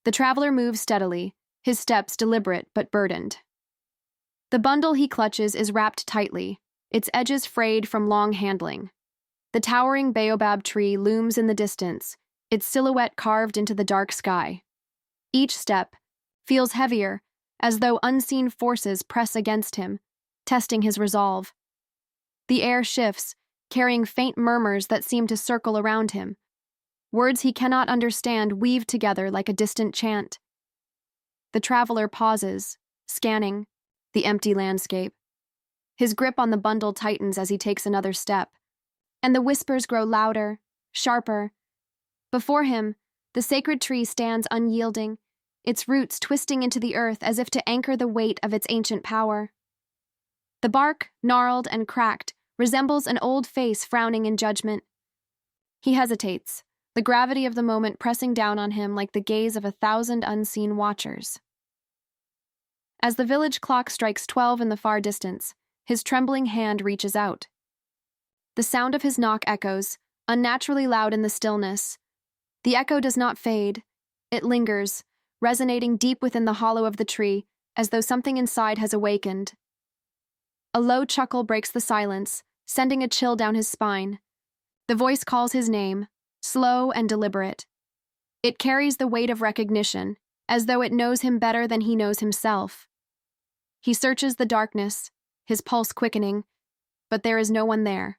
The traveler moves steadily, his steps deliberate but burdened. The bundle he clutches is wrapped tightly, its edges frayed from long handling. The towering baobab tree looms in the distance, its silhouette carved into the dark sky. Each step feels heavier, as though unseen forces press against him, testing his resolve. The air shifts, carrying faint murmurs that seem to circle around him. Words he cannot understand weave together like a distant chant. The traveler pauses, scanning the empty landscape. His grip on the bundle tightens as he takes another step, and the whispers grow louder, sharper. Before him, the sacred tree stands unyielding, its roots twisting into the earth as if to anchor the weight of its ancient power. The bark, gnarled and cracked, resembles an old face frowning in judgment. He hesitates, the gravity of the moment pressing down on him like the gaze of 1,000 unseen watchers. As the village clock strikes 12 in the far distance, his trembling hand reaches out. The sound of his knock echoes, unnaturally loud in the stillness. The echo does not fade. It lingers, resonating deep within the hollow of the tree, as though something inside has awakened. A low chuckle breaks the silence, sending a chill down his spine. The voice calls his name, slow and deliberate. It carries the weight of recognition, as though it knows him better than he knows himself. He searches the darkness, his pulse quickening, but there is no one there.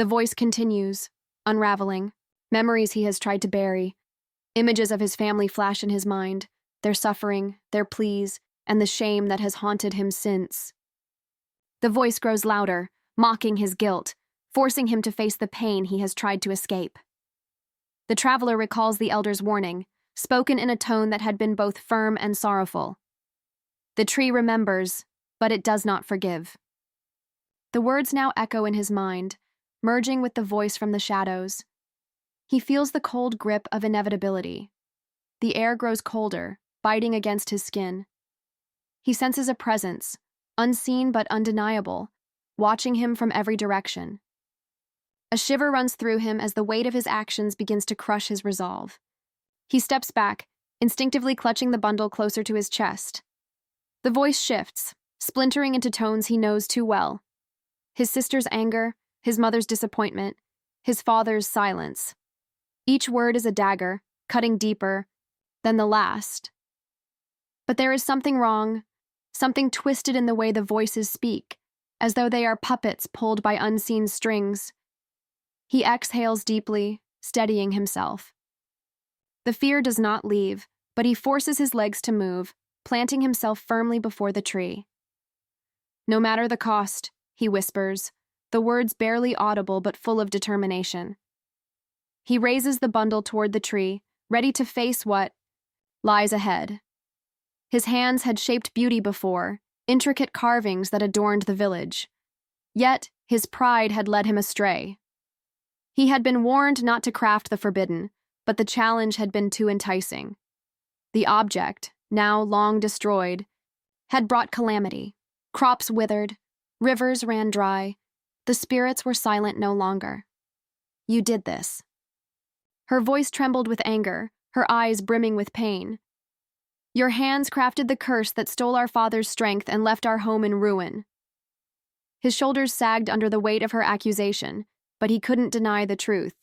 The voice continues, unraveling. Memories he has tried to bury. Images of his family flash in his mind, their suffering, their pleas, and the shame that has haunted him since. The voice grows louder, mocking his guilt, forcing him to face the pain he has tried to escape. The traveler recalls the elder's warning, spoken in a tone that had been both firm and sorrowful. The tree remembers, but it does not forgive. The words now echo in his mind, merging with the voice from the shadows. He feels the cold grip of inevitability. The air grows colder, biting against his skin. He senses a presence, unseen but undeniable, watching him from every direction. A shiver runs through him as the weight of his actions begins to crush his resolve. He steps back, instinctively clutching the bundle closer to his chest. The voice shifts, splintering into tones he knows too well. His sister's anger, his mother's disappointment, his father's silence. Each word is a dagger, cutting deeper than the last. But there is something wrong, something twisted in the way the voices speak, as though they are puppets pulled by unseen strings. He exhales deeply, steadying himself. The fear does not leave, but he forces his legs to move, planting himself firmly before the tree. No matter the cost, he whispers, the words barely audible but full of determination. He raises the bundle toward the tree, ready to face what lies ahead. His hands had shaped beauty before, intricate carvings that adorned the village. Yet, his pride had led him astray. He had been warned not to craft the forbidden, but the challenge had been too enticing. The object, now long destroyed, had brought calamity. Crops withered, rivers ran dry, the spirits were silent no longer. You did this. Her voice trembled with anger, her eyes brimming with pain. Your hands crafted the curse that stole our father's strength and left our home in ruin. His shoulders sagged under the weight of her accusation, but he couldn't deny the truth.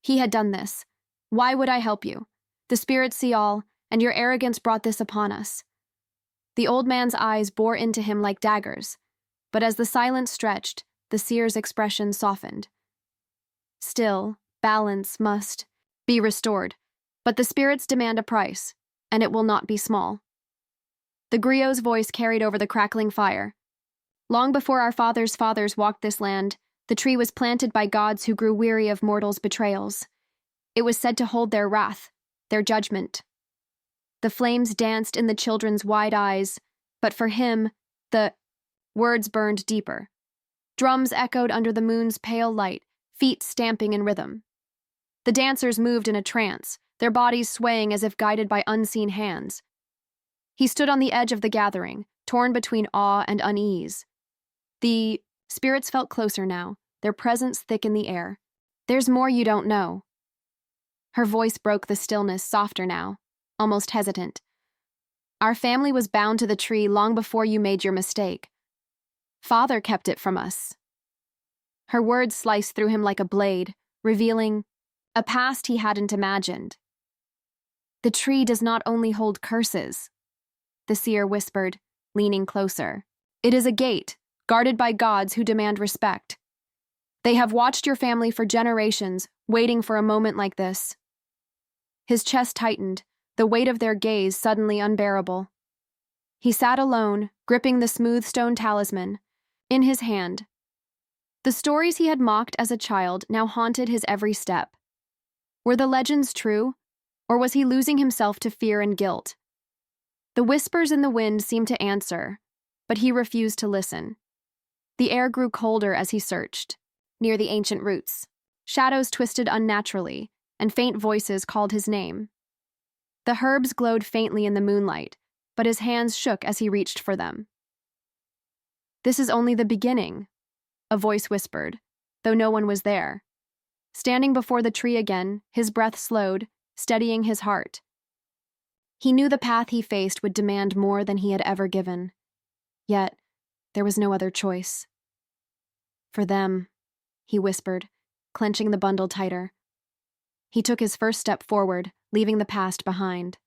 He had done this. Why would I help you? The spirits see all, and your arrogance brought this upon us. The old man's eyes bore into him like daggers, but as the silence stretched, the seer's expression softened. Still, balance must be restored, but the spirits demand a price, and it will not be small. The griot's voice carried over the crackling fire. Long before our fathers' fathers walked this land, the tree was planted by gods who grew weary of mortals' betrayals. It was said to hold their wrath, their judgment. The flames danced in the children's wide eyes, but for him, the words burned deeper. Drums echoed under the moon's pale light, feet stamping in rhythm. The dancers moved in a trance, their bodies swaying as if guided by unseen hands. He stood on the edge of the gathering, torn between awe and unease. The spirits felt closer now, their presence thick in the air. There's more you don't know. Her voice broke the stillness, softer now, almost hesitant. Our family was bound to the tree long before you made your mistake. Father kept it from us. Her words sliced through him like a blade, revealing a past he hadn't imagined. The tree does not only hold curses, the seer whispered, leaning closer. It is a gate, guarded by gods who demand respect. They have watched your family for generations, waiting for a moment like this. His chest tightened, the weight of their gaze suddenly unbearable. He sat alone, gripping the smooth stone talisman in his hand. The stories he had mocked as a child now haunted his every step. Were the legends true, or was he losing himself to fear and guilt? The whispers in the wind seemed to answer, but he refused to listen. The air grew colder as he searched. Near the ancient roots, shadows twisted unnaturally, and faint voices called his name. The herbs glowed faintly in the moonlight, but his hands shook as he reached for them. This is only the beginning, a voice whispered, though no one was there. Standing before the tree again, his breath slowed, steadying his heart. He knew the path he faced would demand more than he had ever given. Yet, there was no other choice. For them, he whispered, clenching the bundle tighter. He took his first step forward, leaving the past behind.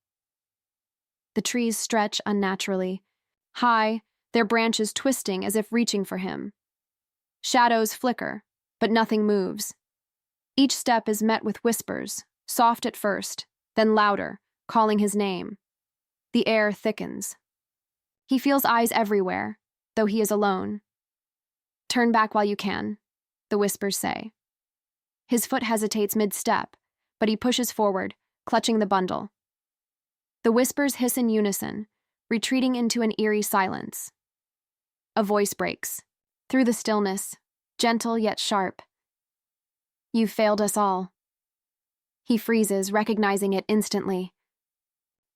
The trees stretch unnaturally, high, their branches twisting as if reaching for him. Shadows flicker, but nothing moves. Each step is met with whispers, soft at first, then louder, calling his name. The air thickens. He feels eyes everywhere, though he is alone. Turn back while you can, the whispers say. His foot hesitates mid-step, but he pushes forward, clutching the bundle. The whispers hiss in unison, retreating into an eerie silence. A voice breaks, through the stillness, gentle yet sharp. You've failed us all. He freezes, recognizing it instantly.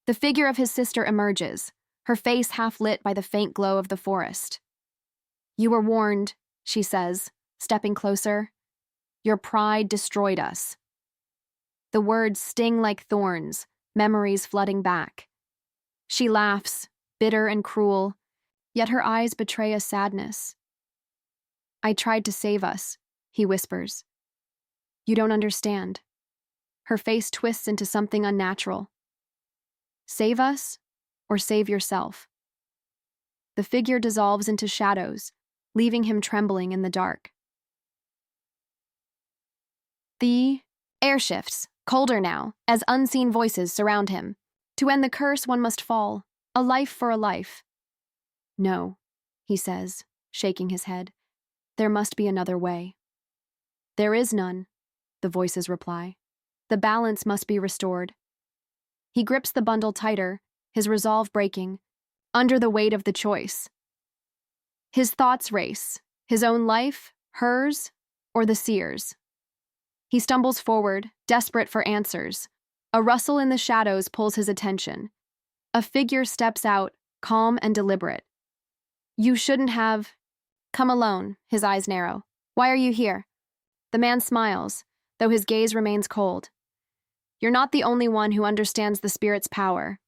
The figure of his sister emerges, her face half lit by the faint glow of the forest. You were warned, she says, stepping closer. Your pride destroyed us. The words sting like thorns, memories flooding back. She laughs, bitter and cruel, yet her eyes betray a sadness. I tried to save us, he whispers. You don't understand. Her face twists into something unnatural. Save us, or save yourself? The figure dissolves into shadows, leaving him trembling in the dark. The air shifts, colder now, as unseen voices surround him. To end the curse, one must fall. A life for a life. No, he says, shaking his head. There must be another way. There is none, the voices reply. The balance must be restored. He grips the bundle tighter, his resolve breaking, under the weight of the choice. His thoughts race, his own life, hers, or the seer's. He stumbles forward, desperate for answers. A rustle in the shadows pulls his attention. A figure steps out, calm and deliberate. You shouldn't have. Come alone, his eyes narrow. Why are you here? The man smiles, though his gaze remains cold. You're not the only one who understands the spirit's power.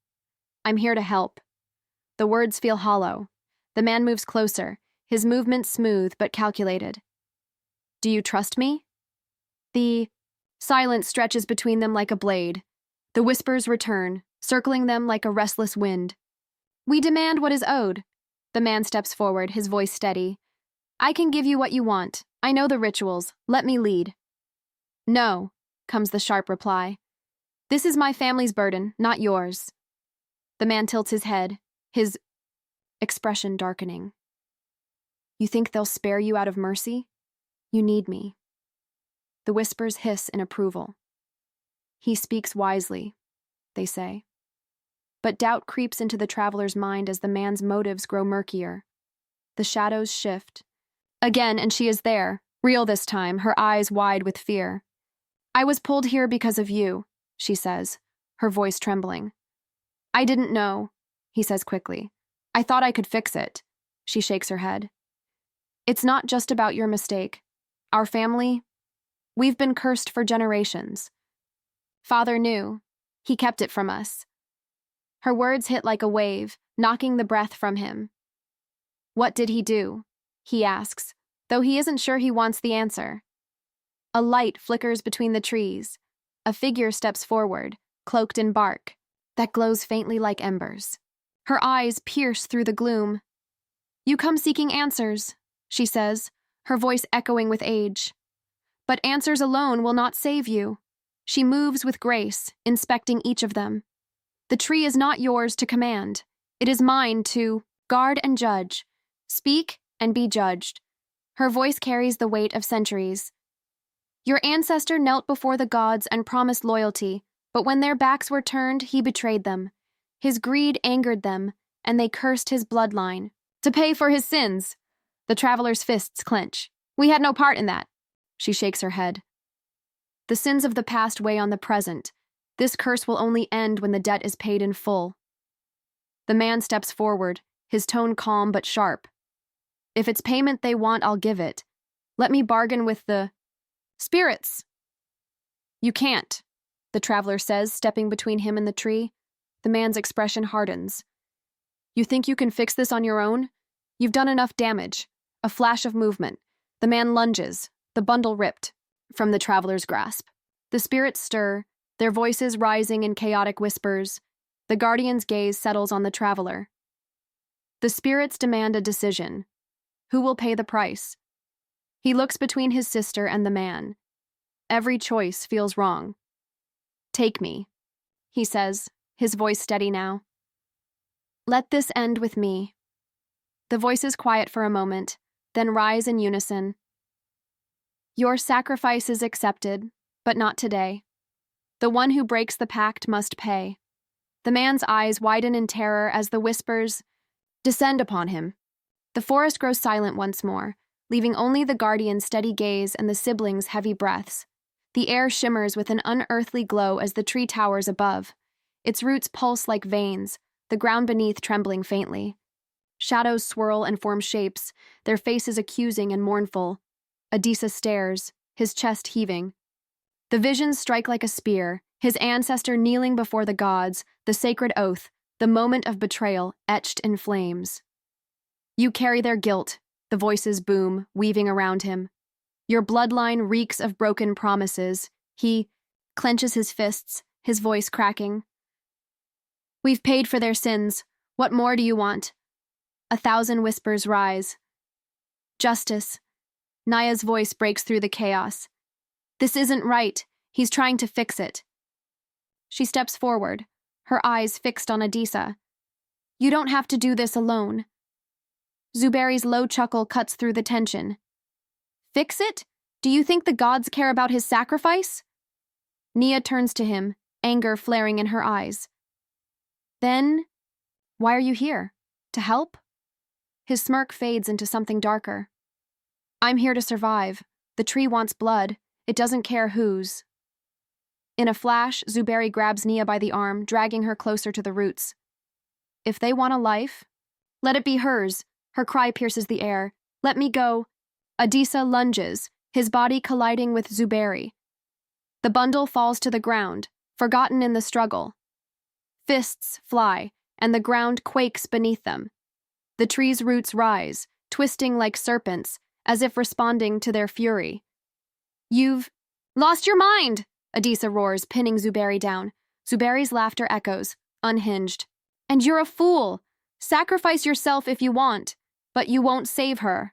I'm here to help. The words feel hollow. The man moves closer, his movements smooth but calculated. Do you trust me? The silence stretches between them like a blade. The whispers return, circling them like a restless wind. We demand what is owed. The man steps forward, his voice steady. I can give you what you want. I know the rituals. Let me lead. No, comes the sharp reply. This is my family's burden, not yours. The man tilts his head, his expression darkening. You think they'll spare you out of mercy? You need me. The whispers hiss in approval. He speaks wisely, they say. But doubt creeps into the traveler's mind as the man's motives grow murkier. The shadows shift. Again, and she is there, real this time, her eyes wide with fear. I was pulled here because of you, she says, her voice trembling. I didn't know, he says quickly. I thought I could fix it. She shakes her head. It's not just about your mistake. Our family, we've been cursed for generations. Father knew. He kept it from us. Her words hit like a wave, knocking the breath from him. What did he do? He asks, though he isn't sure he wants the answer. A light flickers between the trees. A figure steps forward, cloaked in bark, that glows faintly like embers. Her eyes pierce through the gloom. You come seeking answers, she says, her voice echoing with age. But answers alone will not save you. She moves with grace, inspecting each of them. The tree is not yours to command. It is mine to guard and judge, speak and be judged. Her voice carries the weight of centuries. Your ancestor knelt before the gods and promised loyalty, but when their backs were turned, he betrayed them. His greed angered them, and they cursed his bloodline. To pay for his sins. The traveler's fists clench. We had no part in that. She shakes her head. The sins of the past weigh on the present. This curse will only end when the debt is paid in full. The man steps forward, his tone calm but sharp. If it's payment they want, I'll give it. Let me bargain with the spirits. You can't, the traveler says, stepping between him and the tree. The man's expression hardens. You think you can fix this on your own? You've done enough damage. A flash of movement. The man lunges, the bundle ripped from the traveler's grasp. The spirits stir, their voices rising in chaotic whispers. The guardian's gaze settles on the traveler. The spirits demand a decision. Who will pay the price? He looks between his sister and the man. Every choice feels wrong. Take me, he says, his voice steady now. Let this end with me. The voices quiet for a moment, then rise in unison. Your sacrifice is accepted, but not today. The one who breaks the pact must pay. The man's eyes widen in terror as the whispers descend upon him. The forest grows silent once more, leaving only the guardian's steady gaze and the siblings' heavy breaths. The air shimmers with an unearthly glow as the tree towers above. Its roots pulse like veins, the ground beneath trembling faintly. Shadows swirl and form shapes, their faces accusing and mournful. Adisa stares, his chest heaving. The visions strike like a spear, his ancestor kneeling before the gods, the sacred oath, the moment of betrayal etched in flames. You carry their guilt, the voices boom, weaving around him. Your bloodline reeks of broken promises. He clenches his fists, his voice cracking. We've paid for their sins. What more do you want? 1,000 whispers rise. Justice. Naya's voice breaks through the chaos. This isn't right. He's trying to fix it. She steps forward, her eyes fixed on Adisa. You don't have to do this alone. Zuberi's low chuckle cuts through the tension. Fix it? Do you think the gods care about his sacrifice? Nia turns to him, anger flaring in her eyes. Then, why are you here? To help? His smirk fades into something darker. I'm here to survive. The tree wants blood. It doesn't care whose. In a flash, Zuberi grabs Nia by the arm, dragging her closer to the roots. If they want a life, let it be hers. Her cry pierces the air. Let me go. Adisa lunges, his body colliding with Zuberi. The bundle falls to the ground, forgotten in the struggle. Fists fly, and the ground quakes beneath them. The tree's roots rise, twisting like serpents, as if responding to their fury. You've lost your mind, Adisa roars, pinning Zuberi down. Zuberi's laughter echoes, unhinged. And you're a fool. Sacrifice yourself if you want, but you won't save her.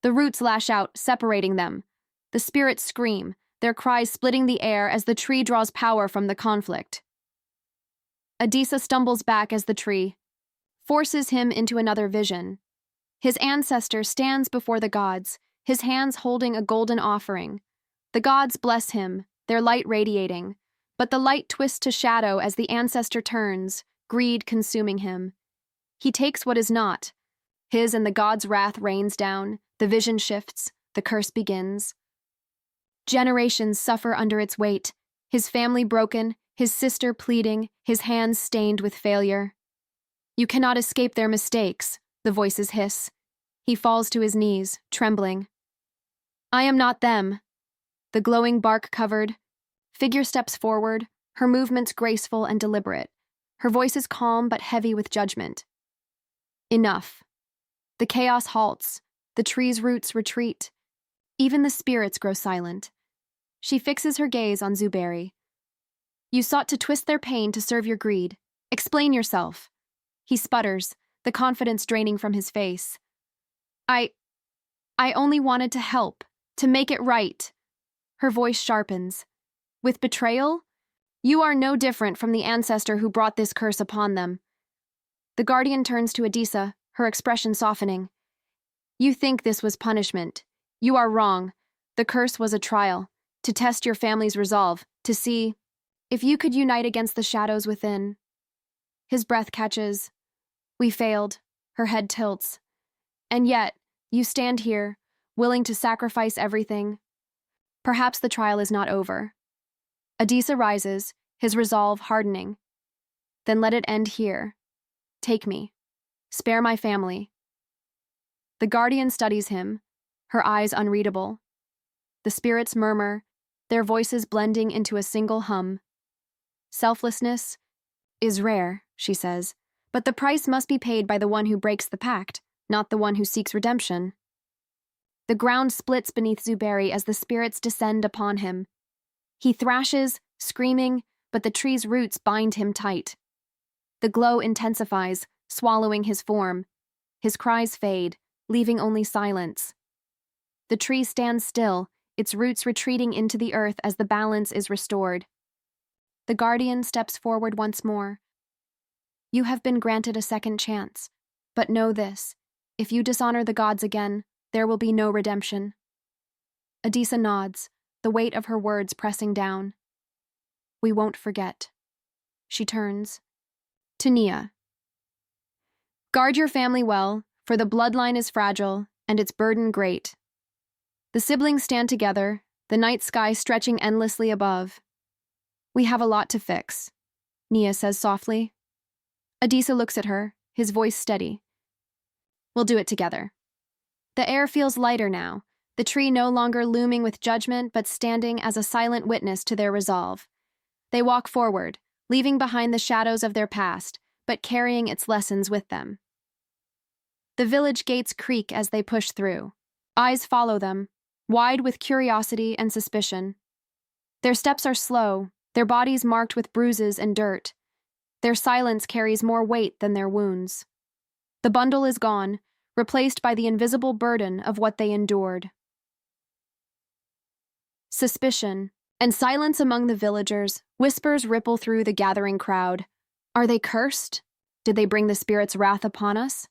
The roots lash out, separating them. The spirits scream, their cries splitting the air as the tree draws power from the conflict. Adisa stumbles back as the tree forces him into another vision. His ancestor stands before the gods, his hands holding a golden offering. The gods bless him, their light radiating, but the light twists to shadow as the ancestor turns, greed consuming him. He takes what is not. His and the gods' wrath rains down, the vision shifts, the curse begins. Generations suffer under its weight, his family broken, his sister pleading, his hands stained with failure. You cannot escape their mistakes, the voices hiss. He falls to his knees, trembling. I am not them. The glowing bark-covered figure steps forward, her movements graceful and deliberate. Her voice is calm but heavy with judgment. Enough. The chaos halts. The tree's roots retreat. Even the spirits grow silent. She fixes her gaze on Zuberi. You sought to twist their pain to serve your greed. Explain yourself. He sputters, the confidence draining from his face. I only wanted to help, to make it right. Her voice sharpens. With betrayal? You are no different from the ancestor who brought this curse upon them. The guardian turns to Adisa, her expression softening. You think this was punishment. You are wrong. The curse was a trial, to test your family's resolve, to see if you could unite against the shadows within. His breath catches. We failed. Her head tilts. And yet, you stand here, willing to sacrifice everything. Perhaps the trial is not over. Adisa rises, his resolve hardening. Then let it end here. Take me. Spare my family. The guardian studies him, her eyes unreadable. The spirits murmur, their voices blending into a single hum. Selflessness is rare, she says, but the price must be paid by the one who breaks the pact, not the one who seeks redemption. The ground splits beneath Zuberi as the spirits descend upon him. He thrashes, screaming, but the tree's roots bind him tight. The glow intensifies, swallowing his form. His cries fade, leaving only silence. The tree stands still, its roots retreating into the earth as the balance is restored. The guardian steps forward once more. You have been granted a second chance, but know this, if you dishonor the gods again, there will be no redemption. Adisa nods, the weight of her words pressing down. We won't forget. She turns. To Nia. Guard your family well, for the bloodline is fragile, and its burden great. The siblings stand together, the night sky stretching endlessly above. We have a lot to fix, Nia says softly. Adisa looks at her, his voice steady. We'll do it together. The air feels lighter now, the tree no longer looming with judgment but standing as a silent witness to their resolve. They walk forward, leaving behind the shadows of their past, but carrying its lessons with them. The village gates creak as they push through. Eyes follow them, wide with curiosity and suspicion. Their steps are slow, their bodies marked with bruises and dirt. Their silence carries more weight than their wounds. The bundle is gone, replaced by the invisible burden of what they endured. Suspicion and silence among the villagers, whispers ripple through the gathering crowd. Are they cursed? Did they bring the spirit's wrath upon us?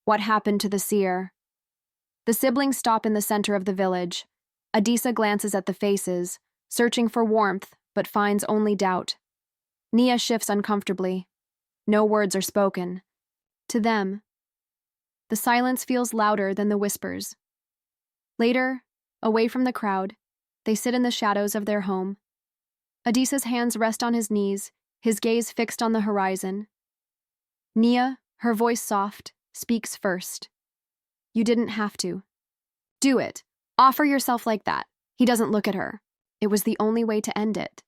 What happened to the seer? The siblings stop in the center of the village. Adisa glances at the faces, searching for warmth, but finds only doubt. Nia shifts uncomfortably. No words are spoken. To them, the silence feels louder than the whispers. Later, away from the crowd, they sit in the shadows of their home. Adisa's hands rest on his knees, his gaze fixed on the horizon. Nia, her voice soft, speaks first. You didn't have to. Do it. Offer yourself like that. He doesn't look at her. It was the only way to end it.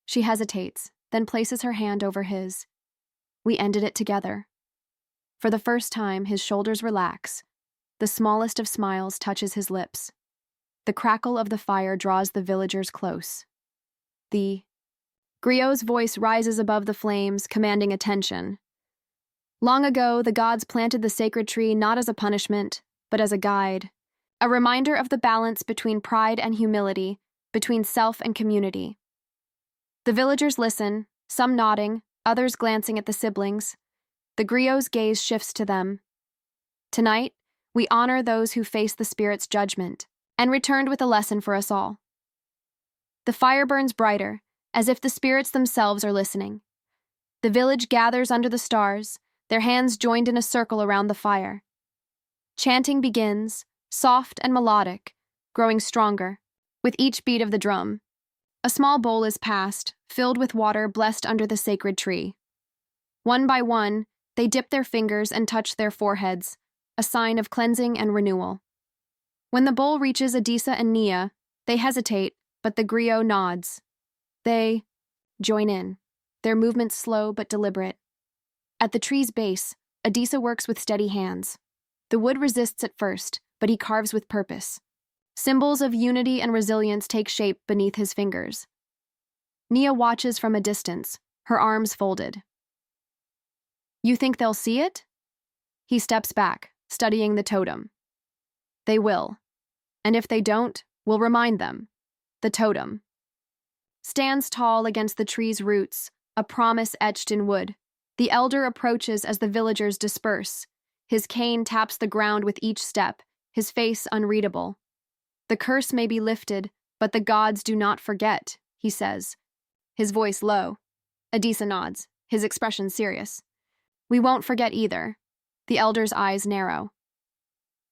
She hesitates, then places her hand over his. We ended it together. For the first time, his shoulders relax. The smallest of smiles touches his lips. The crackle of the fire draws the villagers close. The griot's voice rises above the flames, commanding attention. Long ago, the gods planted the sacred tree not as a punishment, but as a guide, a reminder of the balance between pride and humility, between self and community. The villagers listen, some nodding, others glancing at the siblings. The griot's gaze shifts to them. Tonight, we honor those who face the spirit's judgment and returned with a lesson for us all. The fire burns brighter, as if the spirits themselves are listening. The village gathers under the stars, their hands joined in a circle around the fire. Chanting begins, soft and melodic, growing stronger, with each beat of the drum. A small bowl is passed, filled with water blessed under the sacred tree. One by one, they dip their fingers and touch their foreheads, a sign of cleansing and renewal. When the bowl reaches Adisa and Nia, they hesitate, but the griot nods. They join in. their movements slow but deliberate. At the tree's base, Adisa works with steady hands. The wood resists at first, but he carves with purpose. Symbols of unity and resilience take shape beneath his fingers. Nia watches from a distance, her arms folded. You think they'll see it? He steps back, studying the totem. They will. And if they don't, we'll remind them. The totem stands tall against the tree's roots, a promise etched in wood. The elder approaches as the villagers disperse. His cane taps the ground with each step, his face unreadable. The curse may be lifted, but the gods do not forget, he says, his voice low. Adisa nods, his expression serious. We won't forget either. The elder's eyes narrow.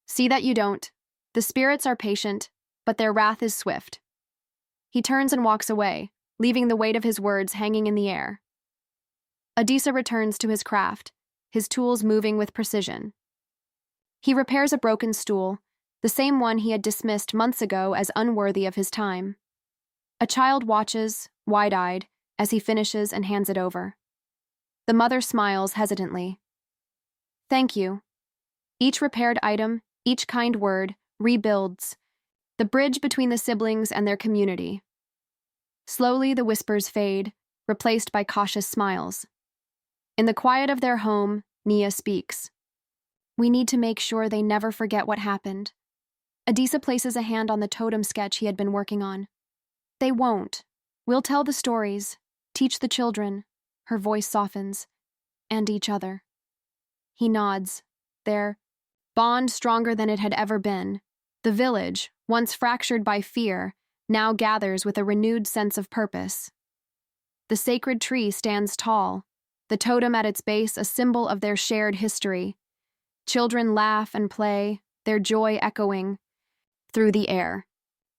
See that you don't. The spirits are patient, but their wrath is swift. He turns and walks away, leaving the weight of his words hanging in the air. Adisa returns to his craft, his tools moving with precision. He repairs a broken stool, the same one he had dismissed months ago as unworthy of his time. A child watches, wide-eyed, as he finishes and hands it over. The mother smiles hesitantly. Thank you. Each repaired item, each kind word, rebuilds the bridge between the siblings and their community. Slowly the whispers fade, replaced by cautious smiles. In the quiet of their home, Nia speaks. We need to make sure they never forget what happened. Adisa places a hand on the totem sketch he had been working on. They won't. We'll tell the stories, teach the children. Her voice softens. And each other. He nods. Their bond stronger than it had ever been. The village, once fractured by fear, now gathers with a renewed sense of purpose. The sacred tree stands tall, the totem at its base a symbol of their shared history. Children laugh and play, their joy echoing through the air.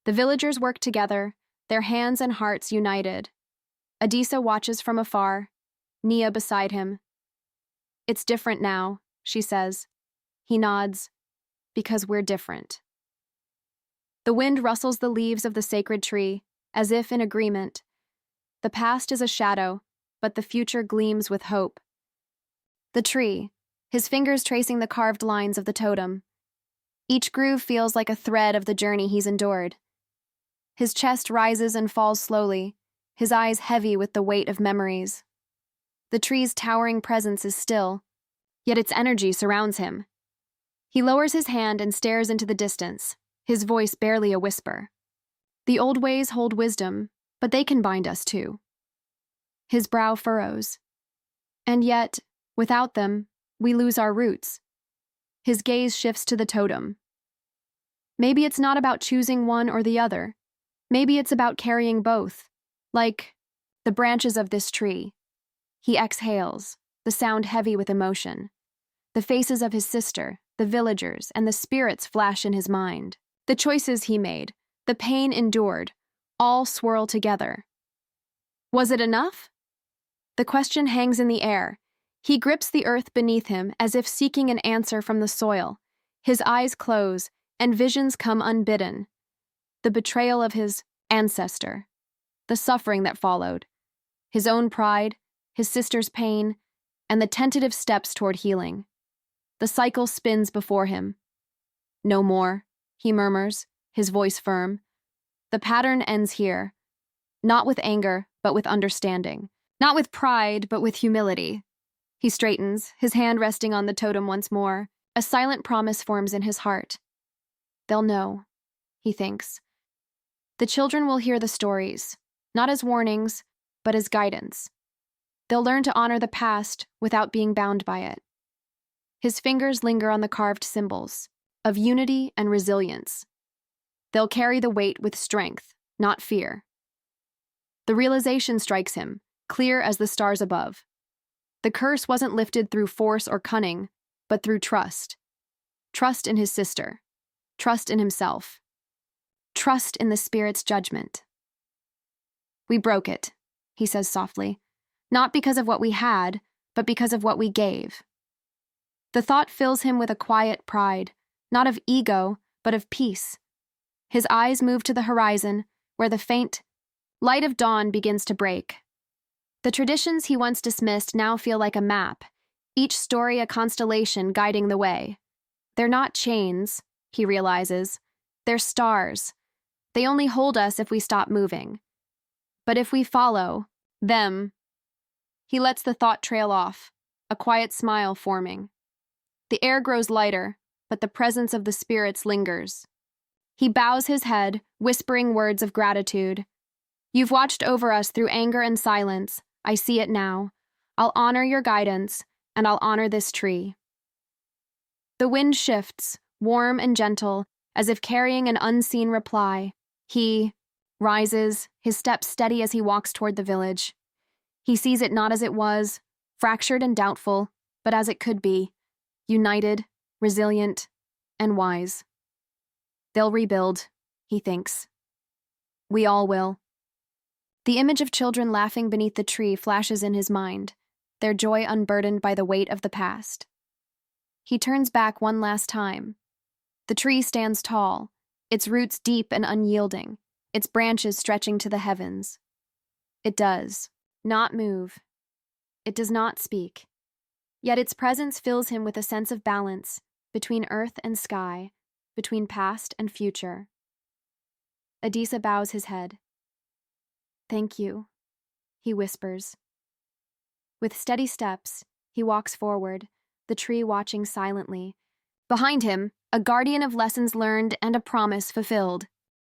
The villagers work together, their hands and hearts united. Adisa watches from afar, Nia beside him. It's different now, she says. He nods, because we're different. The wind rustles the leaves of the sacred tree, as if in agreement. The past is a shadow, but the future gleams with hope. The tree, his fingers tracing the carved lines of the totem. Each groove feels like a thread of the journey he's endured. His chest rises and falls slowly, his eyes heavy with the weight of memories. The tree's towering presence is still, yet its energy surrounds him. He lowers his hand and stares into the distance, his voice barely a whisper. The old ways hold wisdom, but they can bind us too. His brow furrows. And yet, without them, we lose our roots. His gaze shifts to the totem. Maybe it's not about choosing one or the other. Maybe it's about carrying both, like the branches of this tree. He exhales, the sound heavy with emotion. The faces of his sister, the villagers, and the spirits flash in his mind. The choices he made, the pain endured, all swirl together. Was it enough? The question hangs in the air. He grips the earth beneath him as if seeking an answer from the soil. His eyes close, and visions come unbidden. The betrayal of his ancestor, the suffering that followed, his own pride, his sister's pain, and the tentative steps toward healing. The cycle spins before him. No more, he murmurs, his voice firm. The pattern ends here, not with anger, but with understanding. Not with pride, but with humility. He straightens, his hand resting on the totem once more. A silent promise forms in his heart. They'll know, he thinks. The children will hear the stories, not as warnings, but as guidance. They'll learn to honor the past without being bound by it. His fingers linger on the carved symbols of unity and resilience. They'll carry the weight with strength, not fear. The realization strikes him, clear as the stars above. The curse wasn't lifted through force or cunning, but through trust. Trust in his sister. Trust in himself. Trust in the spirit's judgment. We broke it, he says softly, not because of what we had, but because of what we gave. The thought fills him with a quiet pride, not of ego, but of peace. His eyes move to the horizon, where the faint light of dawn begins to break. The traditions he once dismissed now feel like a map, each story a constellation guiding the way. They're not chains, he realizes. They're stars. They only hold us if we stop moving. But if we follow them, he lets the thought trail off, a quiet smile forming. The air grows lighter, but the presence of the spirits lingers. He bows his head, whispering words of gratitude. You've watched over us through anger and silence. I see it now. I'll honor your guidance, and I'll honor this tree. The wind shifts, warm and gentle, as if carrying an unseen reply. He rises, his steps steady as he walks toward the village. He sees it not as it was, fractured and doubtful, but as it could be, united, resilient, and wise. They'll rebuild, he thinks. We all will. The image of children laughing beneath the tree flashes in his mind, their joy unburdened by the weight of the past. He turns back one last time. The tree stands tall, its roots deep and unyielding, its branches stretching to the heavens. It does not move. It does not speak. Yet its presence fills him with a sense of balance between earth and sky, between past and future. Adisa bows his head. Thank you, he whispers. With steady steps, he walks forward, the tree watching silently. Behind him, a guardian of lessons learned and a promise fulfilled.